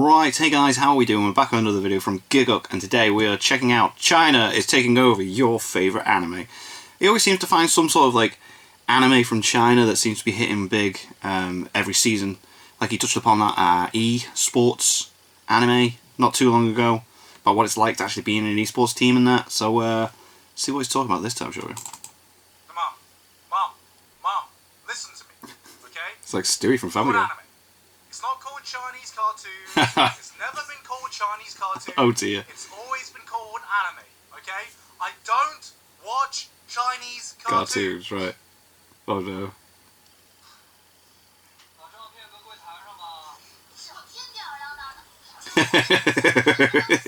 Right, hey guys, how are we doing? We're back on another video from Gigguk, and today we are checking out China is taking over your favourite anime. He always seems to find some sort of like anime from China that seems to be hitting big every season. Like he touched upon that e-sports anime not too long ago, about what it's like to actually be in an esports team and that. So see what he's talking about this time, shall we? Mom, listen to me, okay? It's like Stewie from Family Guy. It's not called Chinese cartoon. It's never been called Chinese cartoon. Oh dear. It's always been called anime, okay? I don't watch Chinese cartoons. Right. Oh no.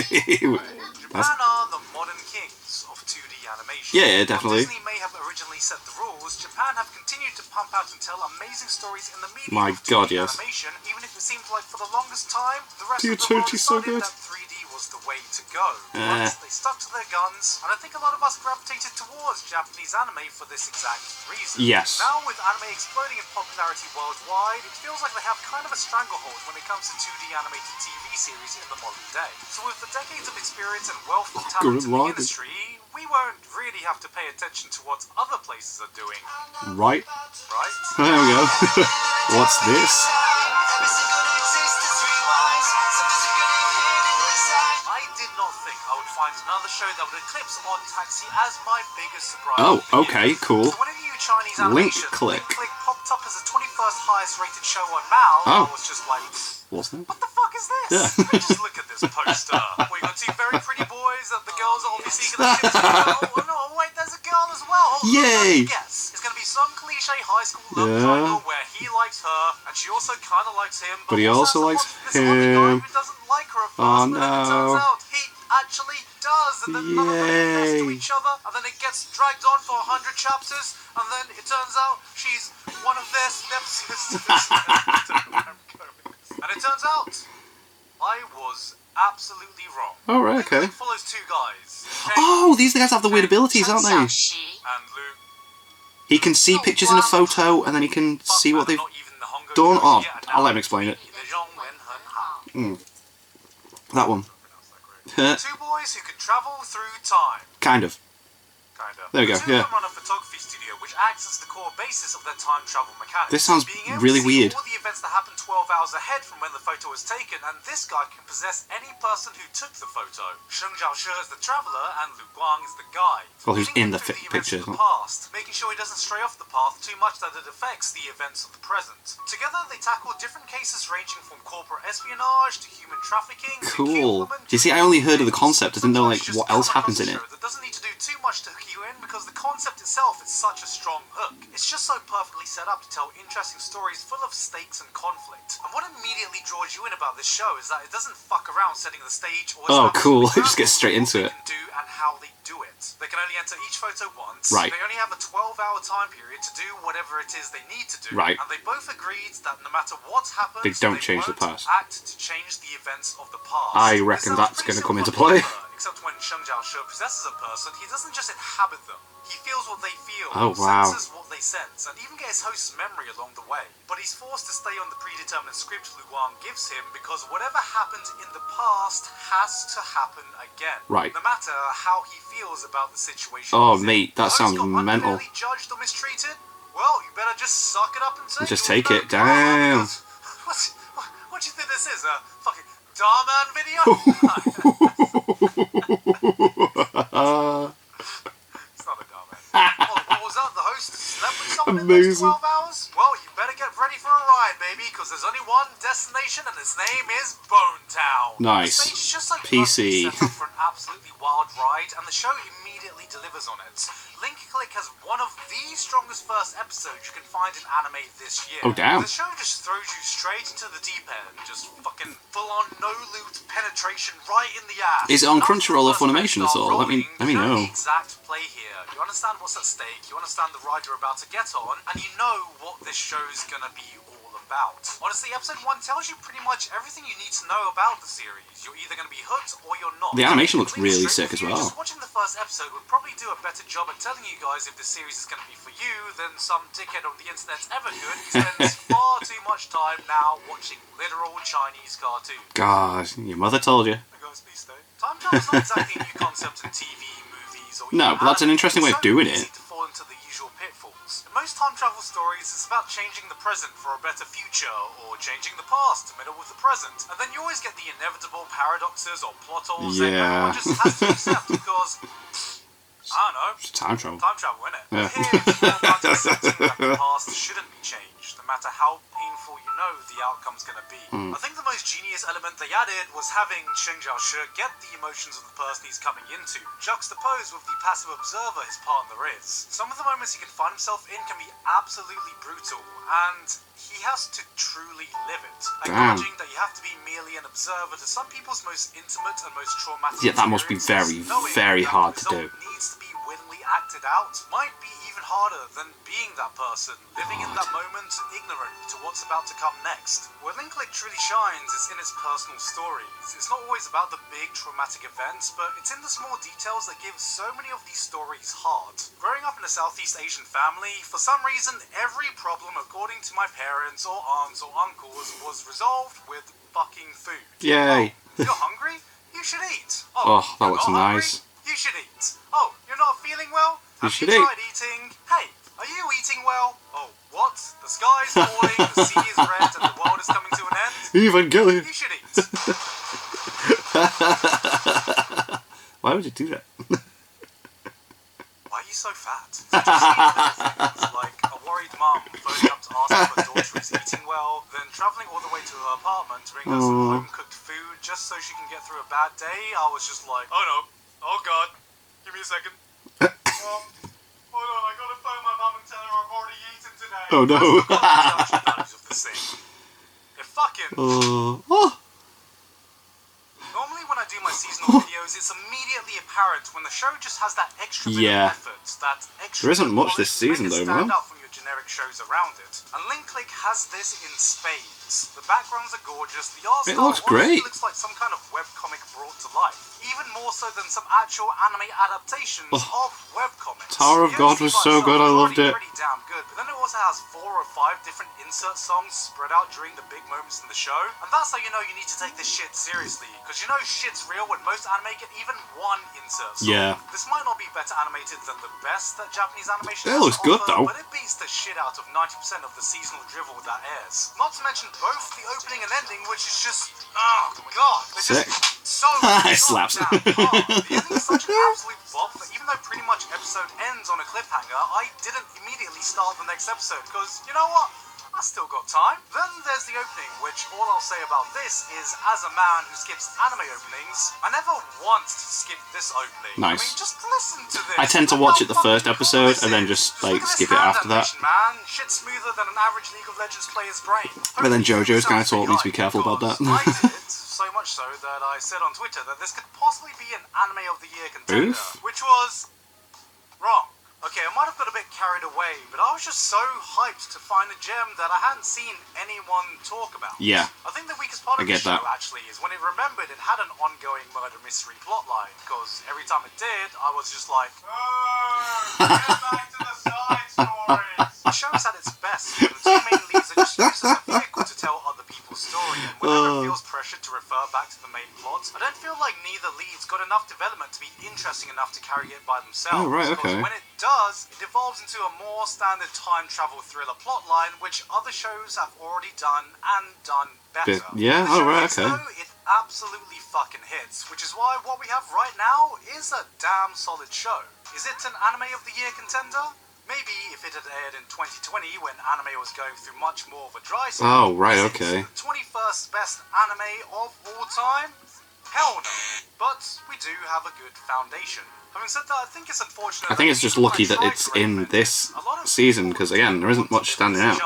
Japan are the modern kings of 2D animation. Yeah, definitely. While Disney may have originally set the rules, Japan have continued to pump out and tell amazing stories in the medium My of 2D God, yes. animation, even if it seemed like for the longest time, the rest Dude, of the world totally so decided good. that 3D was the way to go. But they stuck to their guns, and I think a lot of us gravitated towards Japanese anime for this exact reason. Yes. Now with anime exploding in popularity worldwide, it feels like they have kind of a stranglehold when it comes to 2D animated TV series in the modern day. So with the decades of experience and wealth of talent in the industry, we won't really have to pay attention to what other places are doing. Right. Right? There we go. What's this? I did not think I would find another show that would eclipse Odd Taxi as my biggest surprise. Oh, okay, cool. So when a new Chinese Link animation, Click. Link Click popped up as the 21st highest rated show on Mal, Oh. I was just like, What's that? what the fuck is this? Yeah. Let me just look at this poster. We got two very pretty boys that the girls are obviously going to get to. Oh no, wait, there's a girl as well. Oh, Yay! Yes, it's going to be some cliche high school love Yeah. triangle where he likes her and she also kind of likes him. But he also likes this other guy him. who doesn't like her at first, Oh, but then it turns no. out he actually does, and then none of them confess to Yay. each other, and then it gets dragged on for 100 chapters, and then it turns out she's one of their stepsisters. And it turns out I was absolutely wrong. Oh, right, okay. It follows two guys. Oh, these guys have the weird abilities, aren't they? And Luke. He can see pictures in a photo, and then he can see what they've done. Oh, I'll let him explain it. That one. Two boys who can travel through time. Kind of. There we go, The two yeah. of them run a photography studio, which acts as the core basis of their time travel mechanics. This sounds Being able really to see weird. all the events that happen 12 hours ahead from when the photo was taken, and this guy can possess any person who took the photo. Sheng Jiaoshi is the traveller, and Lu Guang is the guide. Well, who's Leading in the him through events picture, of the isn't it? past, making sure he doesn't stray off the path too much that it affects the events of the present. Together, they tackle different cases ranging from corporate espionage to human trafficking. Cool. Do you see, I only heard of the concept. I didn't know like what else happens in it. That doesn't need to do too much to hook you in because the concept itself is such a strong hook. It's just so perfectly set up to tell interesting stories full of stakes and conflict. And what immediately draws you in about this show is that it doesn't fuck around setting the stage or Oh, cool. establishing Just get straight what into they it. can do and how they do it. They can only enter each photo once. Right. They only have a 12-hour time period to do whatever it is they need to do. Right. And they both agreed that no matter what happens, They don't change the won't past. act to change the events of the past. I reckon It sounds that's pretty gonna come into simple on play. paper, except when Sheng Jiaoshi possesses a person, he doesn't just inhabit them. He feels what they feel, Oh, wow. senses what they sense, and even get his host's memory along the way. But he's forced to stay on the predetermined script Lu Guang gives him because whatever happened in the past has to happen again. Right. No matter how he feels about the situation. Oh, he's in. mate, that The host sounds got mental. unfairly judged or mistreated? Well, you better just suck it up and take Just it. take it. Damn. What do you think this is? A fucking Darman video? It's not a Darman. What was that? The host slept with someone in those Amazing. 12 hours? Well, you better get ready for a ride, baby, because there's only one destination, and its name is Bone Town. Nice. The stage is just like PC. perfectly set up for an absolutely wild ride, and the show immediately delivers on it. Link Click has one of the strongest first episodes you can find in anime this year. Oh, damn. The show just throws you straight into the deep end, just fucking full-on no-loot penetration right in the ass. Is it on After Crunchyroll or the first Funimation minutes at all? start Let me rolling, you know. the exact play here. You understand what's at stake, you understand the ride you're about to get on, and you know what this show's gonna be all about. about. Honestly, episode 1 tells you pretty much everything you need to know about the series. You're either going to be hooked or you're not. The animation looks really sick as well. Just watching the first episode would probably do a better job at telling you guys if this series is going to be for you than some dickhead on the internet's ever could who spends far too much time now watching literal Chinese cartoons. God, your mother told you. Hey guys, please stay. Time travel is not exactly a new concept in TV, movies, or No, but that's an interesting way of doing it. To fall into the usual pitfalls. In most time travel stories, it's about changing the present for a better future, or changing the past to meddle with the present. And then you always get the inevitable paradoxes or plot holes that everyone just has to accept because, I don't know, It's time travel. time travel, innit? Yeah. But here, it's more about accepting that the past shouldn't be changed, no matter how painful you know the outcome's gonna be. I think the most genius element they added was having Chen Jiaoshi get the emotions of the person he's coming into, juxtaposed with the passive observer his partner is. Some of the moments he can find himself in can be absolutely brutal, and he has to truly live it. Acknowledging that you have to be merely an observer to some people's most intimate and most traumatic Yeah, that must be very, knowing very that hard the to do. result needs to be willingly acted out might be even harder than being that person, living in that moment ignorant to what's about to come next. Where Linklick truly shines is in its personal stories. It's not always about the big traumatic events, but it's in the small details that give so many of these stories heart. Growing up in a Southeast Asian family, for some reason every problem, according to my parents or aunts or uncles, was resolved with fucking food. Yay. Oh, you're hungry? You should eat. Oh, that you're looks not nice. hungry? You should eat. Oh, you're not feeling well? You Have should you eat. tried eating? Hey, are you eating well? Oh, what? The sky's falling, the sea is red, and the world is coming to an end? Evangelion. You should eat. Why would you do that? Why are you so fat? It's just things like a worried mum phoning up to ask if her daughter is eating well, then travelling all the way to her apartment to bring her some home-cooked food just so she can get through a bad day. I was just like, oh no, oh god, give me a second. Hold on, I gotta phone my mum and tell her I've already eaten today. Oh no. That's the values of this thing. It fucking... Oh. Normally when I do my seasonal videos, it's immediately apparent when the show just has that extra bit Yeah. of effort, that extra There isn't bit of much this polish to make season it though, stand man. out from your generic shows around it. And Linklick has this in spades. The backgrounds are gorgeous, the art It style looks honestly great. looks like some kind of webcomic brought to life. Even more so than some actual anime adaptations of webcomics. Tower of The God OC was by so itself good, I is loved already it. pretty damn good, but then it also has 4 or 5 different insert songs spread out during the big moments in the show, and that's how you know you need to take this shit seriously, because you know shit's real when most anime get even one insert song. Yeah. This might not be better animated than the best that Japanese animation It has looks to good, offer, though. but it beats the shit out of 90% of the seasonal drivel that airs. Not to mention both the opening and ending, which is just, oh god, they're Sick. just so It slaps. goddamn hard. The ending is such an absolute bop that even though pretty much episode ends on a cliffhanger, I didn't immediately start the next episode, because, you know what? I still got time. Then there's the opening, which all I'll say about this is, as a man who skips anime openings, I never want to skip this opening. Nice. I mean, just listen to this. I tend to Look watch how it the first fucking cool episode this and then is. just Look like at skip this it hand after that. animation, man. Shit's smoother than an average League of Legends player's brain. But then Hopefully JoJo's it kinda taught me to be sounds careful about that. because I did, so much so that I said on Twitter that this could possibly be an Anime of the Year contender, Oof. which was wrong. Okay, I might have got a bit carried away, but I was just so hyped to find a gem that I hadn't seen anyone talk about. Yeah. I think the weakest part of I the get show, that. actually, is when it remembered it had an ongoing murder mystery plotline, because every time it did, I was just like, oh, get back to the side stories. The show's at its best when the two main leads are just used as a vehicle to tell other people's story, and whenever it feels pressured to refer back to the main plot, I don't feel like neither leads got enough development to be interesting enough to carry it by themselves. Oh, right, Because okay. when it does, it devolves into a more standard time travel thriller plotline, which other shows have already done and done better. Yeah, The show alright, hits, okay. though, it absolutely fucking hits, which is why what we have right now is a damn solid show. Is it an Anime of the Year contender? Maybe if it had aired in 2020 when anime was going through much more of a dry season. Oh, right, Is it okay. the 21st best anime of all time? Hell no. But we do have a good foundation. Having said that, I think it's unfortunate. I think it's just lucky that it's in this season, because again, there isn't much standing out.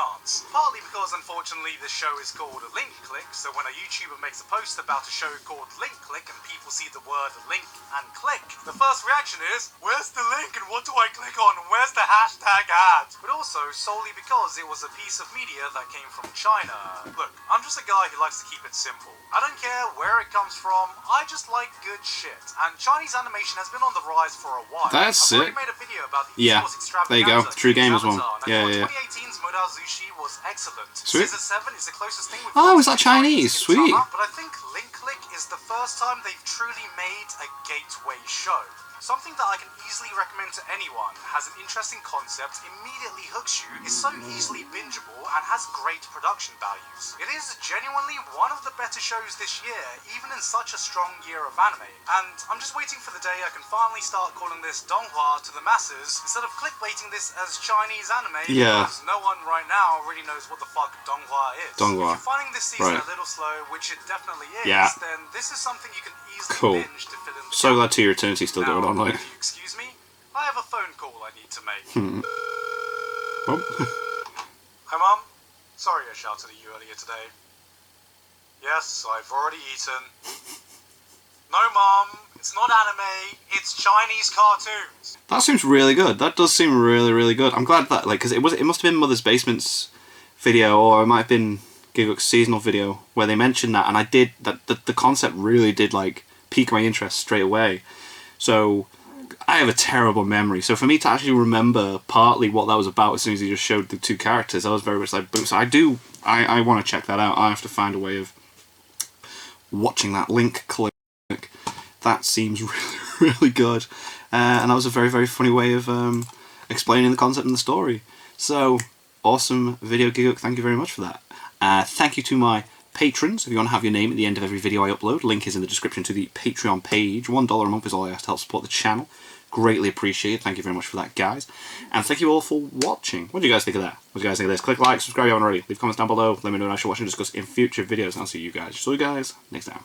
Partly because, unfortunately, this show is called Link Click, so when a YouTuber makes a post about a show called Link Click and people see the word link and click, the first reaction is, where's the link and what do I click on? Where's the hashtag ad? But also, solely because it was a piece of media that came from China. Look, I'm just a guy who likes to keep it simple. I don't care where it comes from, I just like good shit. And Chinese animation has been on the rise for a while. That's I've already sick. made a video about the Yeah, there you go. True Gamers one. Yeah. 2018's Modal Zushi was excellent. Sweet. Season 7 is the closest thing we've Oh, got is that to Chinese? Sweet. But I think Link Click is the first time they've truly made a gateway show. Something that I can easily recommend to anyone, has an interesting concept, immediately hooks you, is so easily bingeable, and has great production values. It is genuinely one of the better shows this year, even in such a strong year of anime. And I'm just waiting for the day I can finally start calling this Donghua to the masses, instead of clickbaiting this as Chinese anime, because no one right now really knows what the fuck Donghua is. If you're finding this season a little slow, which it definitely is, then this is something you can easily binge to fill in the So glad To Your Eternity's still going on. If you excuse me, I have a phone call I need to make. Hi, Mum. Sorry I shouted at you earlier today. Yes, I've already eaten. No, Mum, it's not anime, it's Chinese cartoons. That seems really good. That does seem really, really good. I'm glad that, like, because it must have been Mother's Basement's video, or it might have been Gigguk's seasonal video, where they mentioned that, and I did, the concept really did, like, pique my interest straight away. So I have a terrible memory, so for me to actually remember partly what that was about as soon as he just showed the two characters, I was very much like, boom. So I want to check that out. I have to find a way of watching that Link Click. That seems really, really good, and that was a very, very funny way of explaining the concept and the story. So awesome video, Gigguk. Thank you very much for that. Thank you to my patrons. If you want to have your name at the end of every video I upload, link is in the description to the Patreon page. $1 a month is all I ask to help support the channel. Greatly appreciated. Thank you very much for that, guys. And thank you all for watching. What do you guys think of that? What do you guys think of this? Click like, subscribe if you haven't already. Leave comments down below. Let me know what I should watch and discuss in future videos. And I'll see you guys next time.